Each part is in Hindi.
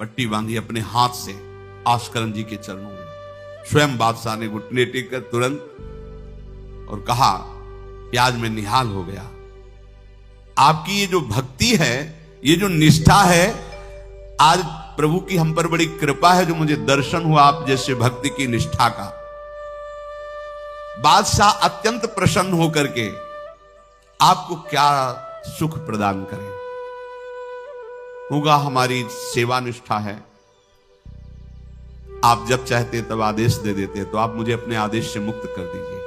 पट्टी बांधी अपने हाथ से आस्करन जी के चरणों में। स्वयं बादशाह ने घुटने टेक कर तुरंत और कहा कि आज मैं निहाल हो गया। आपकी ये जो भक्ति है, ये जो निष्ठा है, आज प्रभु की हम पर बड़ी कृपा है जो मुझे दर्शन हुआ आप जैसे भक्ति की निष्ठा का। बादशाह अत्यंत प्रसन्न होकर के आपको क्या सुख प्रदान करें। होगा हमारी सेवा निष्ठा है, आप जब चाहते तब आदेश दे देते, तो आप मुझे अपने आदेश से मुक्त कर दीजिए।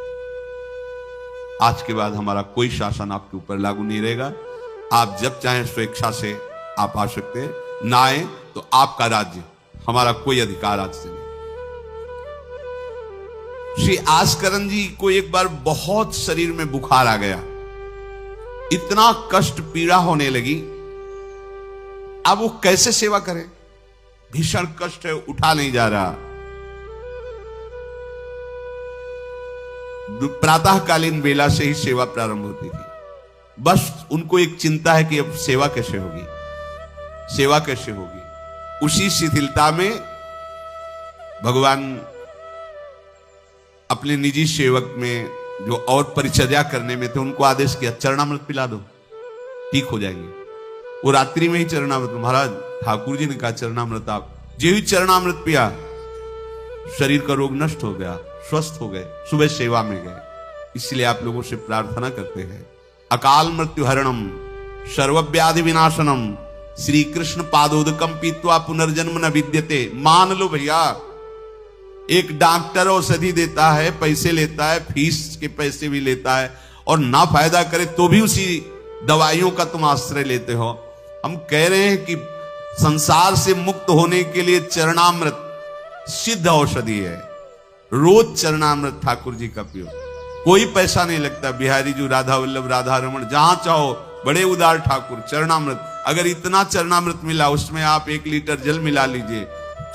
आज के बाद हमारा कोई शासन आपके ऊपर लागू नहीं रहेगा। आप जब चाहें स्वेच्छा से आप आ सकते हैं, ना आए तो आपका राज्य, हमारा कोई अधिकार आज से नहीं। श्री आस्करन जी को एक बार बहुत शरीर में बुखार आ गया, इतना कष्ट पीड़ा होने लगी। अब वो कैसे सेवा करें, भीषण कष्ट है, उठा नहीं जा रहा। प्रातःकालीन बेला से ही सेवा प्रारंभ होती थी। बस उनको एक चिंता है कि अब सेवा कैसे होगी, सेवा कैसे होगी। उसी शिथिलता में भगवान अपने निजी सेवक में जो और परिचर्या करने में थे उनको आदेश किया, चरणामृत पिला दो, ठीक हो जाएंगे। वो रात्रि में ही चरणामृत, महाराज ठाकुर जी ने कहा चरणामृत, आप जो ही चरणामृत पिया शरीर का रोग नष्ट हो गया, स्वस्थ हो गए, सुबह सेवा में गए। इसलिए आप लोगों से प्रार्थना करते हैं, अकाल मृत्यु हरणम सर्वव्याधि विनाशनम श्री कृष्ण पादोदकम पीत्वा पुनर्जन्म न विद्यते। मान लो भैया, एक डॉक्टर औषधि देता है, पैसे लेता है, फीस के पैसे भी लेता है, और ना फायदा करे तो भी उसी दवाइयों का तुम आश्रय लेते हो। हम कह रहे हैं कि संसार से मुक्त होने के लिए चरणामृत सिद्ध औषधि है। रोज चरणामृत ठाकुर जी का पियो, कोई पैसा नहीं लगता। बिहारी जी, राधा वल्लभ, राधा रमण, जहां चाहो, बड़े उदार ठाकुर, चरणामृत। अगर इतना चरणामृत मिला, उसमें आप 1 लीटर जल मिला लीजिए,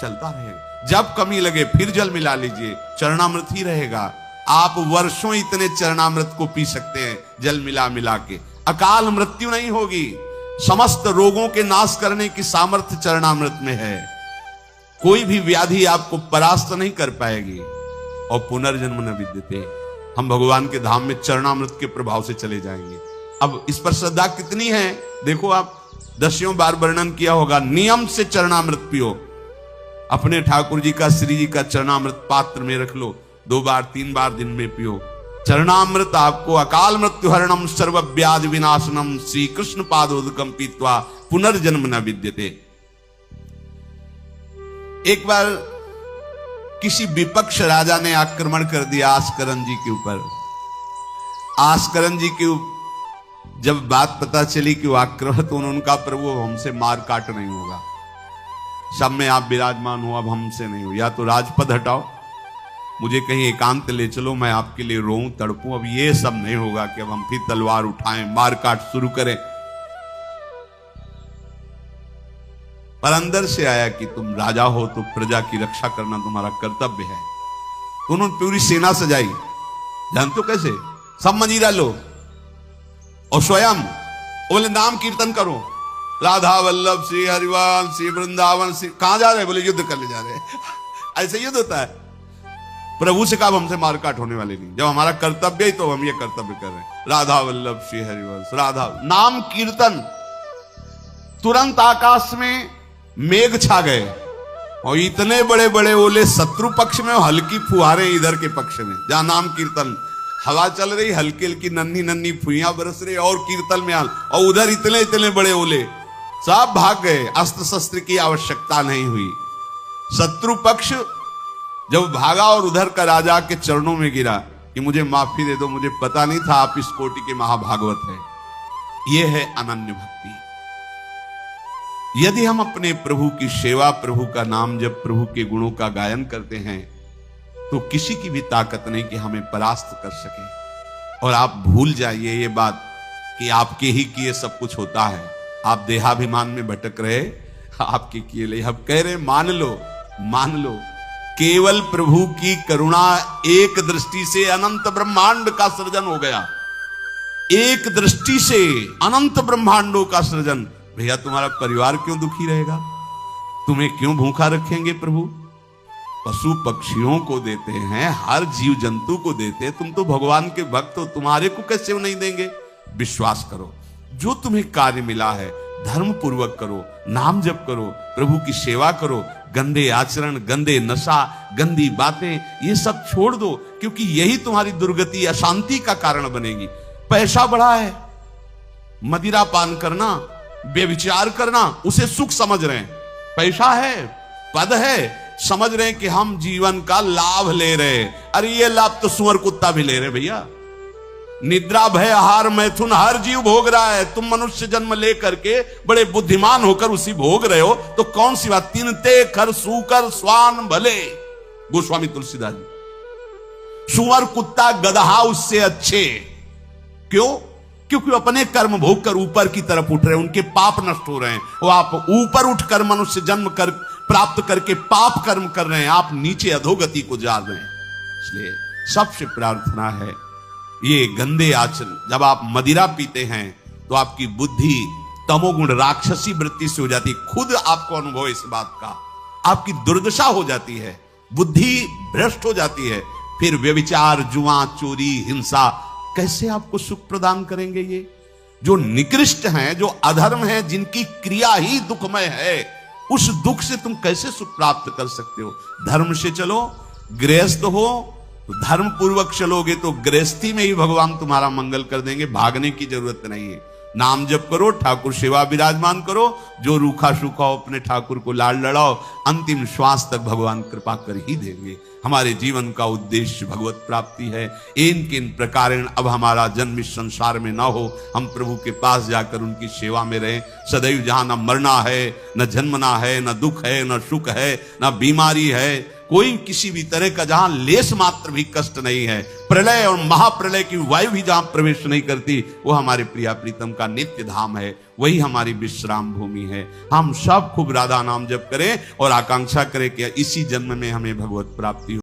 चलता रहेगा। जब कमी लगे फिर जल मिला लीजिए, चरणामृत ही रहेगा। आप वर्षों इतने चरणामृत को पी सकते हैं जल मिला मिला के, अकाल मृत्यु नहीं होगी। समस्त रोगों के नाश करने की सामर्थ्य चरणामृत में है। कोई भी व्याधि आपको परास्त नहीं कर पाएगी। और पुनर्जन्म न विद्यते, हम भगवान के धाम में चरणामृत के प्रभाव से चले जाएंगे। अब इस पर श्रद्धा कितनी है देखो, आप 10 बार वर्णन किया होगा। नियम से चरणामृत पियो, अपने ठाकुर जी का, श्री जी का चरणामृत पात्र में रख लो, 2 बार 3 बार दिन में पियो। चरणामृत आपको अकाल मृत्यु हरणम सर्वव्याधि विनाशनम श्री कृष्ण पादोदकम पीत्वा पुनर्जन्म न विद्यते। एक बार किसी विपक्ष राजा ने आक्रमण कर दिया आस्करन जी के ऊपर। आस्करन जी के जब बात पता चली कि वो आक्रमण, तो उनका प्रभु हमसे मार काट नहीं होगा, सब में आप विराजमान हो, अब हमसे नहीं हो। या तो राजपद हटाओ, मुझे कहीं एकांत ले चलो, मैं आपके लिए रोऊं तड़पूं। अब ये सब नहीं होगा कि अब हम फिर तलवार उठाएं, मार काट शुरू करें। पर अंदर से आया कि तुम राजा हो तो प्रजा की रक्षा करना तुम्हारा कर्तव्य है। तो उन्होंने पूरी सेना सजाई, जानते हो कैसे? सब मंजीरा लो और स्वयं बोले नाम कीर्तन करो, राधा वल्लभ श्री हरिवंश श्री वृंदावन श्री। कहां जा रहे? बोले युद्ध करने जा रहे हैं। ऐसे युद्ध होता है। प्रभु से कहा हमसे मारकाट होने वाली नहीं, जब हमारा कर्तव्य ही तो हम ये कर्तव्य कर रहे हैं। राधा वल्लभ श्री हरिवंश, राधा नाम कीर्तन। तुरंत आकाश में मेघ छा गए और इतने बड़े बड़े ओले शत्रु पक्ष में, हल्की फुहारे इधर के पक्ष में। जहां नाम कीर्तन, हवा चल रही, हल्की हल्की नन्ही नन्ही फुइयां बरस रही और कीर्तन में हाल, और उधर इतने इतने बड़े ओले, सब भाग गए। अस्त्र शस्त्र की आवश्यकता नहीं हुई। शत्रु पक्ष जब भागा और उधर का राजा के चरणों में गिरा कि मुझे माफी दे दो, मुझे पता नहीं था आप इस कोटि के महाभागवत हैं। यह है अनन्य भक्ति। यदि हम अपने प्रभु की सेवा, प्रभु का नाम जब, प्रभु के गुणों का गायन करते हैं, तो किसी की भी ताकत नहीं कि हमें परास्त कर सके। और आप भूल जाइए ये बात कि आपके ही किए सब कुछ होता है। आप देहाभिमान में भटक रहे, आपके किए ले। हम कह रहे मान लो, मान लो, केवल प्रभु की करुणा एक दृष्टि से अनंत ब्रह्मांड का सृजन हो गया। एक दृष्टि से अनंत ब्रह्मांडों का सृजन। भैया तुम्हारा परिवार क्यों दुखी रहेगा? तुम्हें क्यों भूखा रखेंगे प्रभु? पशु पक्षियों को देते हैं, हर जीव जंतु को देते हैं, तुम तो भगवान के भक्त हो, तुम्हारे को कैसे वो नहीं देंगे? विश्वास करो, जो तुम्हें कार्य मिला है धर्म पूर्वक करो, नाम जप करो, प्रभु की सेवा करो, गंदे आचरण, गंदे नशा, गंदी बातें ये सब छोड़ दो, क्योंकि यही तुम्हारी दुर्गति अशांति का कारण बनेगी। पैसा बढ़ा है, मदिरा पान करना, व्यभिचार करना, उसे सुख समझ रहे हैं। पैसा है, पद है, समझ रहे हैं कि हम जीवन का लाभ ले रहे हैं। अरे ये लाभ तो सुअर कुत्ता भी ले रहे भैया। निद्रा भय आहार मैथुन हर जीव भोग रहा है, तुम मनुष्य जन्म लेकर के बड़े बुद्धिमान होकर उसी भोग रहे हो, तो कौन सी बात? तिनते खर सूकर स्वान भले, गोस्वामी तुलसीदास जी। सुअर कुत्ता गदहा उससे अच्छे। क्यों? क्योंकि अपने कर्म भोग कर ऊपर की तरफ उठ रहे हैं, उनके पाप नष्ट हो रहे हैं। वो आप ऊपर उठकर मनुष्य जन्म कर प्राप्त करके पाप कर्म कर रहे हैं, आप नीचे अधोगति को जा रहे हैं। इसलिए सबसे प्रार्थना है, ये गंदे आचरण, जब आप मदिरा पीते हैं तो आपकी बुद्धि तमोगुण राक्षसी वृत्ति से हो जाती है। खुद आपको अनुभव इस बात का, आपकी दुर्दशा हो जाती है, बुद्धि भ्रष्ट हो जाती है। फिर व्यभिचार, जुआ, चोरी, हिंसा कैसे आपको सुख प्रदान करेंगे? ये जो निकृष्ट हैं, जो अधर्म है, जिनकी क्रिया ही दुखमय है, उस दुख से तुम कैसे सुख प्राप्त कर सकते हो? धर्म से चलो, गृहस्थ हो तो धर्म पूर्वक चलोगे तो गृहस्थी में ही भगवान तुम्हारा मंगल कर देंगे, भागने की जरूरत नहीं है। नाम जप करो, ठाकुर सेवा विराजमान करो, जो रूखा सूखा हो अपने ठाकुर को लाड लड़ाओ, अंतिम श्वास तक भगवान कृपा कर ही देंगे। हमारे जीवन का उद्देश्य भगवत प्राप्ति है। इन किन प्रकारेण अब हमारा जन्म इस संसार में ना हो, हम प्रभु के पास जाकर उनकी सेवा में रहें सदैव, जहां न मरना है, न जन्मना है, न दुख है, न सुख है, न बीमारी है, कोई किसी भी तरह का जहां लेस मात्र भी कष्ट नहीं है, प्रलय और महाप्रलय की वायु भी जहां प्रवेश नहीं करती, वो हमारे प्रिया प्रीतम का नित्य धाम है, वही हमारी विश्राम भूमि है। हम सब खूब राधा नाम जप करें और आकांक्षा करें कि इसी जन्म में हमें भगवत प्राप्ति हो।